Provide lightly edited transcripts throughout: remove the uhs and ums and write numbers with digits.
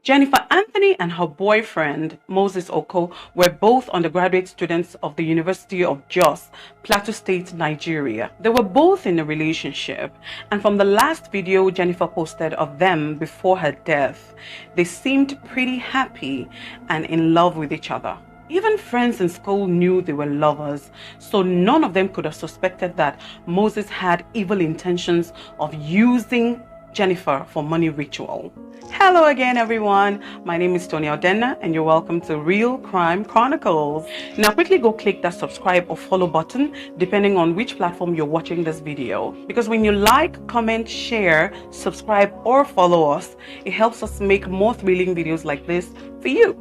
Jennifer Anthony and her boyfriend, Moses Oko, were both undergraduate students of the University of Jos, Plateau State, Nigeria. They were both in a relationship, and from the last video Jennifer posted of them before her death, they seemed pretty happy and in love with each other. Even friends in school knew they were lovers, so none of them could have suspected that Moses had evil intentions of using Jennifer for money ritual. Hello again, everyone. My name is Tony Odenna, and you're welcome to Real Crime Chronicles. Now, quickly go click that subscribe or follow button, depending on which platform you're watching this video. Because when you like, comment, share, subscribe, or follow us, it helps us make more thrilling videos like this for you.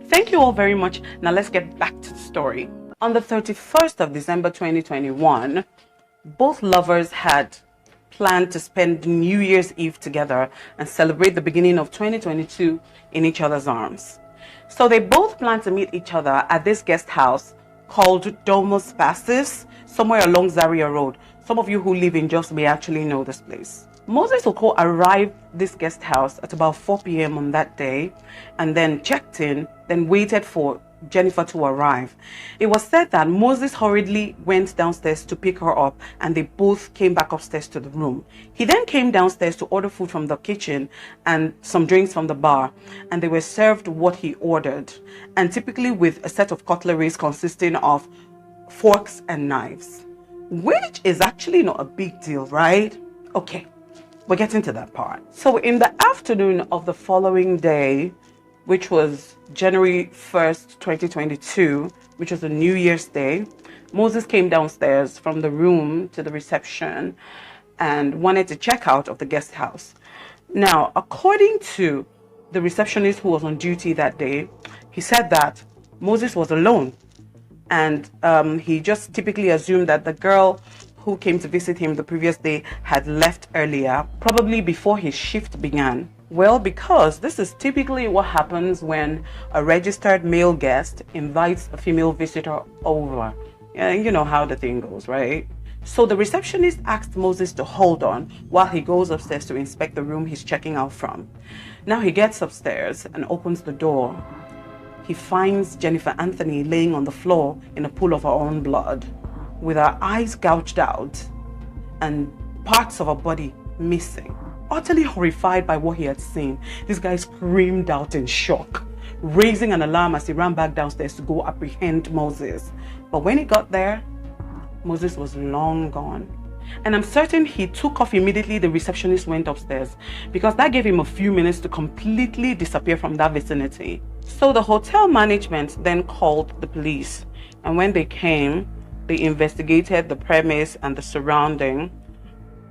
Thank you all very much. Now, let's get back to the story. On the 31st of December 2021, both lovers had planned to spend New Year's Eve together and celebrate the beginning of 2022 in each other's arms. So they both planned to meet each other at this guest house called Domus Pastis, somewhere along Zaria Road. Some of you who live in Jos may actually know this place. Moses Oko arrived this guest house at about 4 p.m. on that day and then checked in, then waited for Jennifer to arrive. It was said that Moses hurriedly went downstairs to pick her up, and they both came back upstairs to the room. He then came downstairs to order food from the kitchen and some drinks from the bar, and they were served what he ordered, and typically with a set of cutleries consisting of forks and knives, which is actually not a big deal, right? Okay, we're getting to that part. So in the afternoon of the following day, which was January 1st, 2022, which was a New Year's Day, Moses came downstairs from the room to the reception and wanted to check out of the guest house. Now, according to the receptionist who was on duty that day, he said that Moses was alone, and he just typically assumed that the girl who came to visit him the previous day had left earlier, probably before his shift began. Well, because this is typically what happens when a registered male guest invites a female visitor over. You know how the thing goes, right? So the receptionist asked Moses to hold on while he goes upstairs to inspect the room he's checking out from. Now he gets upstairs and opens the door. He finds Jennifer Anthony laying on the floor in a pool of her own blood, with her eyes gouged out and parts of her body missing. Utterly horrified by what he had seen, this guy screamed out in shock, raising an alarm as he ran back downstairs to go apprehend Moses. But when he got there, Moses was long gone. And I'm certain he took off immediately the receptionist went upstairs, because that gave him a few minutes to completely disappear from that vicinity. So the hotel management then called the police, and when they came, they investigated the premise and the surrounding,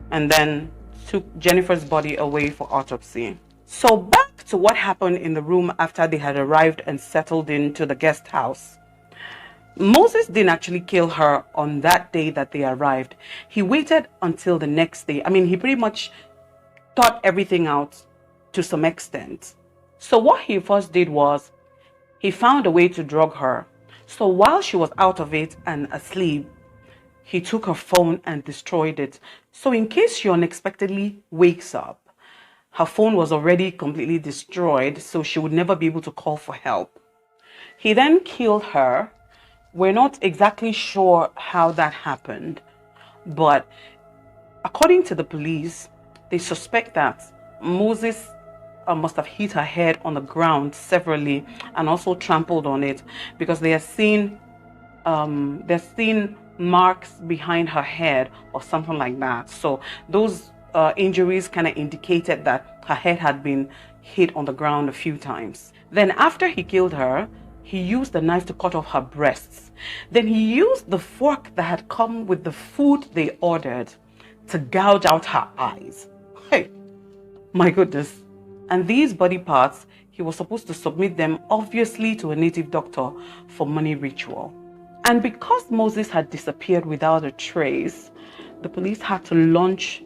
and then took Jennifer's body away for autopsy. So back to what happened in the room after they had arrived and settled into the guest house. Moses didn't actually kill her on that day that they arrived. He waited until the next day. I mean, he pretty much thought everything out to some extent. So what he first did was he found a way to drug her. So while she was out of it and asleep, he took her phone and destroyed it. So in case she unexpectedly wakes up, her phone was already completely destroyed, so she would never be able to call for help. He then killed her. We're not exactly sure how that happened, but according to the police, they suspect that Moses must have hit her head on the ground severally and also trampled on it, because they are seen marks behind her head or something like that. So those injuries kind of indicated that her head had been hit on the ground a few times. Then after he killed her, he used the knife to cut off her breasts. Then he used the fork that had come with the food they ordered to gouge out her eyes. Hey, my goodness. And these body parts, he was supposed to submit them obviously to a native doctor for money ritual. And because Moses had disappeared without a trace, the police had to launch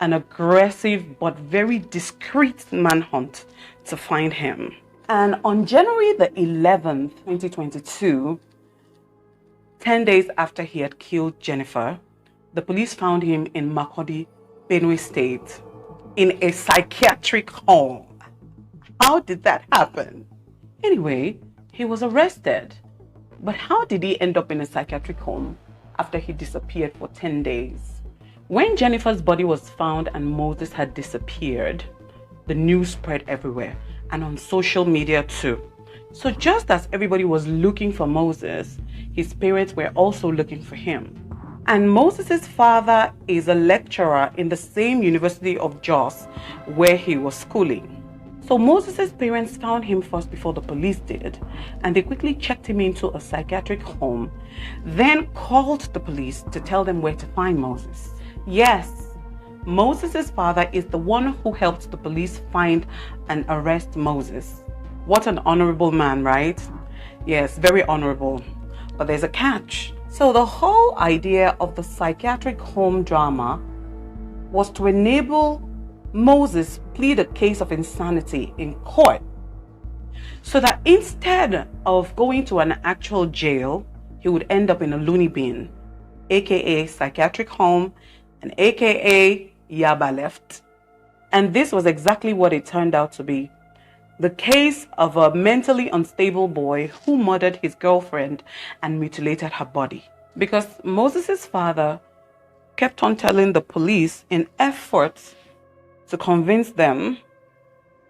an aggressive but very discreet manhunt to find him. And on January the 11th, 2022, 10 days after he had killed Jennifer, the police found him in Makurdi, Benue State, in a psychiatric home. How did that happen? Anyway, he was arrested. But how did he end up in a psychiatric home after he disappeared for 10 days? When Jennifer's body was found and Moses had disappeared, the news spread everywhere and on social media too. So just as everybody was looking for Moses, his parents were also looking for him. And Moses' father is a lecturer in the same University of Jos where he was schooling. So Moses' parents found him first before the police did, and they quickly checked him into a psychiatric home, then called the police to tell them where to find Moses. Yes, Moses' father is the one who helped the police find and arrest Moses. What an honorable man, right? Yes, very honorable. But there's a catch. So the whole idea of the psychiatric home drama was to enable Moses plead a case of insanity in court, so that instead of going to an actual jail, he would end up in a loony bin, aka psychiatric home, and aka Yaba left. And this was exactly what it turned out to be. The case of a mentally unstable boy who murdered his girlfriend and mutilated her body. Because Moses' father kept on telling the police in efforts to convince them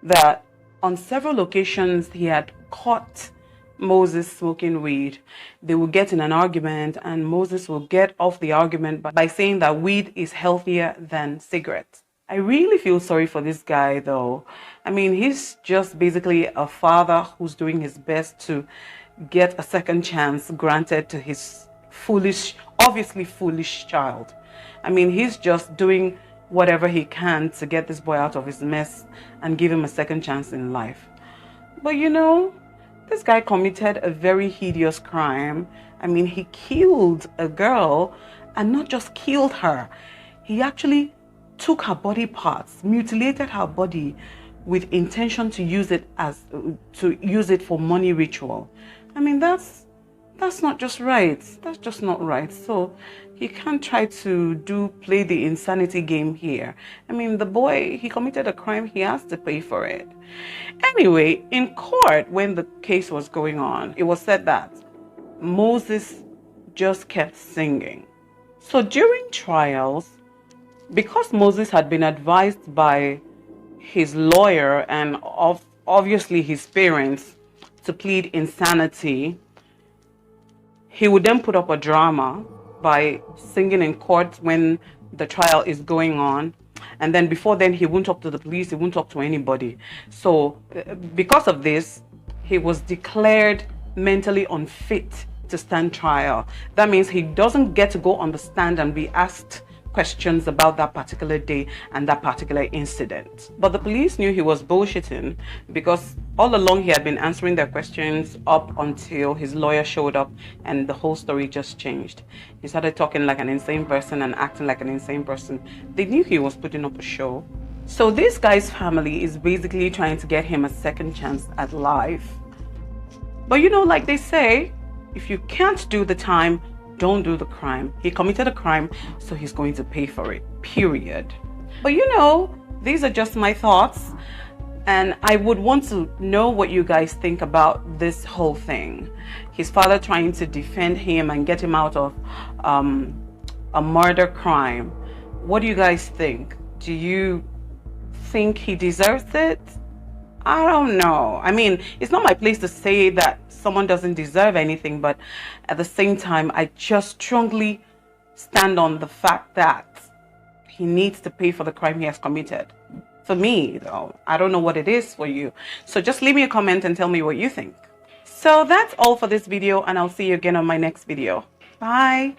that on several occasions he had caught Moses smoking weed. They would get in an argument and Moses will get off the argument by saying that weed is healthier than cigarettes. I really feel sorry for this guy though. I mean, he's just basically a father who's doing his best to get a second chance granted to his obviously foolish child. I mean, he's just doing whatever he can to get this boy out of his mess and give him a second chance in life. But you know, this guy committed a very hideous crime. I mean, he killed a girl, and not just killed her. He actually took her body parts, mutilated her body with intention to use it for money ritual. I mean, that's not just right. That's just not right. So he can't try to play the insanity game here. I mean, the boy, he committed a crime, he has to pay for it. Anyway, in court, when the case was going on, it was said that Moses just kept singing. So during trials, because Moses had been advised by his lawyer and obviously his parents to plead insanity, he would then put up a drama by singing in court when the trial is going on. And then before then, he won't talk to the police, he won't talk to anybody. So because of this, he was declared mentally unfit to stand trial. That means he doesn't get to go on the stand and be asked questions about that particular day and that particular incident. But the police knew he was bullshitting, because all along he had been answering their questions up until his lawyer showed up, and the whole story just changed. He started talking like an insane person and acting like an insane person. They knew he was putting up a show. So this guy's family is basically trying to get him a second chance at life. But you know, like they say, if you can't do the time, don't do the crime. He committed a crime, so he's going to pay for it, period. But you know, these are just my thoughts, and I would want to know what you guys think about this whole thing. His father trying to defend him and get him out of a murder crime. What do you guys think? Do you think he deserves it? I don't know. I mean, it's not my place to say that someone doesn't deserve anything, but at the same time, I just strongly stand on the fact that he needs to pay for the crime he has committed. For me, though, I don't know what it is for you. So just leave me a comment and tell me what you think. So that's all for this video, and I'll see you again on my next video. Bye.